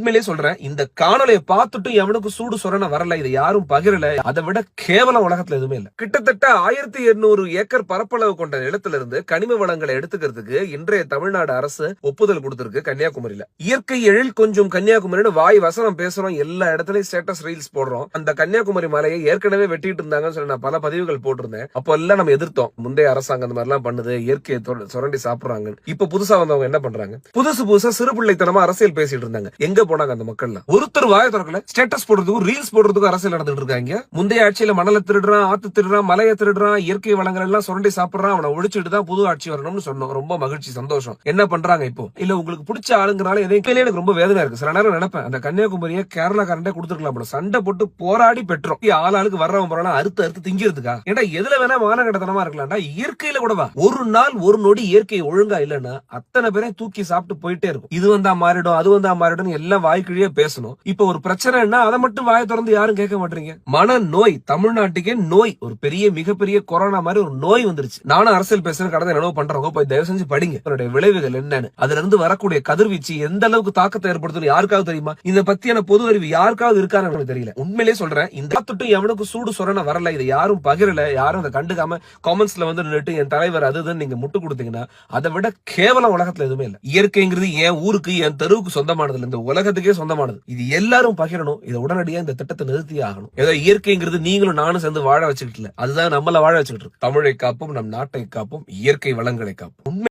உண்மையிலேயே சொல்றேன், இந்த காணொலியை பார்த்துட்டு எவனுக்கு சூடு சொரண வரல, இதை யாரும் பகிரல. அதை விட கேவலம் உலகத்துல எதுவுமே இல்ல. கிட்டத்தட்ட 1800 ஏக்கர் பரப்பளவு கொண்ட நிலத்துல இருந்து கனிம வளங்களை எடுத்துக்கிறதுக்கு இன்றைய தமிழ்நாடு அரசு ஒப்புதல் கொடுத்திருக்கு கன்னியாகுமரியில. இயற்கை எழில் கொஞ்சம் கன்னியாகுமரின்னு வாய் வசனம் பேசுறோம், எல்லா இடத்துலயும் ஸ்டேட்டஸ் ரீல்ஸ் போடுறோம். அந்த கன்னியாகுமரி மலையை ஏற்கனவே வெட்டிட்டு இருந்தாங்கன்னு சொல்லி நான் பல பதிவுகள் போட்டிருந்தேன். அப்போ எல்லாம் நம்ம எதிர்த்தோம், முந்தைய அரசாங்கம் அந்த மாதிரி எல்லாம் பண்ணுது, இயற்கையை சுரண்டி சாப்பிடுறாங்க. இப்ப புதுசா வந்தவங்க என்ன பண்றாங்க, புதுசா சிறுபிள்ளைத்தனமா அரசியல் பேசிட்டு இருந்தாங்க. எங்க போனாங்க அந்த மக்கள்? ஒருத்தர் வாய திறக்கல. ஸ்டேட்டஸ் போடுறதுக்கும் ரீல்ஸ் போடுறதுக்கும் அரசியல் நடந்துட்டு இருக்காங்க. முந்தைய ஆட்சியில மணலை திருடுறான், ஆத்து திருடுறான், மலையை திருடுறான், இயற்கை வளங்கள் எல்லாம் சுரண்டி சாப்பிடுறான், அவனை ஒழிச்சுட்டு தான் புது ஆட்சி வரணும்னு சொன்னோம். ரொம்ப மகிழ்ச்சி, சந்தோஷம். என்ன பண்றாங்க இப்போ? இல்ல உங்களுக்கு பிடிச்ச ஆளுங்கனால எதையும் எனக்கு ரொம்ப வேதனை இருக்கு. சில நேரம் நினைப்பேன், அந்த கன்னியாகுமரியை கேரளா காரண்டே கொடுத்துருக்கலாம். சண்டை போட்டு போராடி பெற்றோம். ஆளாளுக்கு வர்றவன் போறானா அறுத்து திங்கிறதுக்கா? ஏன்னா எதுல வேணா மானகட்டத்தனமா இருக்கலாம்டா, இயற்கையில கூடவா ஒரு நாள் ஒரு நொடி இயற்கை ஒழுங்கா இல்லன்னா அத்தனை பேரையும் தூக்கி சாப்பிட்டு போயிட்டே இருக்கும். இது வந்தா மாறிடும், அது வந்தா மாறிடும், எல்லாம் வாய்க்கிழியே பேசணும். இப்ப ஒரு பிரச்சனைன்னா அதை மட்டும் வாயை திறந்து யாரும் கேட்க மாட்டீங்க. மன நோய் தமிழ்நாட்டுக்கே நோய், ஒரு பெரிய மிகப்பெரிய கொரோனா மாதிரி ஒரு நோய் வந்துருச்சு. நானும் அரசியல் பேசுறேன், கடந்த என்னவோ பண்றவங்க போய் தயவு செஞ்சு படிங்க, அதனுடைய விளைவுகள் என்னன்னு. அதுல இருந்து வரக்கூடிய கதிர்வீச்சு எந்த அளவுக்கு தாக்கத்தை ஏற்படுத்தும் யாருக்காவது தெரியுமா? இதை பத்தியான பொது அறிவு யாருக்காவது இருக்கான்னு எனக்கு தெரியல. உண்மையிலேயே சொல்றேன், இந்த தொட்டும் எவனுக்கு சூடு சொரண வரல, இதை யாரும் பகிரல, யாரும் அதை கண்டுக்காம காமெண்ட்ஸ்ல வந்து நின்னுட்டு என் தலைவர் அதுதான் நீங்க முட்டு கொடுத்தீங்கன்னா அதை விட கேவலம் உலகத்துல எதுவுமே இல்ல. இயற்கைங்கிறது என் ஊருக்கு என் தெருவுக்கு சொந்தமானது, இந்த உலகத்துக்கே சொந்தமானது. இது எல்லாரும் பகிரணும். இதை உடனடியா இந்த திட்டத்தை நிறுத்தியே ஆகணும். ஏதோ இயற்கைங்கிறது நீங்களும் நானும் சேர்ந்து வாழ வச்சுக்கிட்டு இல்ல, அதுதான் நம்மள வாழ வச்சுக்கிட்டு இருக்கு. தமிழை காப்போம், நம் நாட்டை காப்போம், இயற்கை வளங்களை காப்போம்.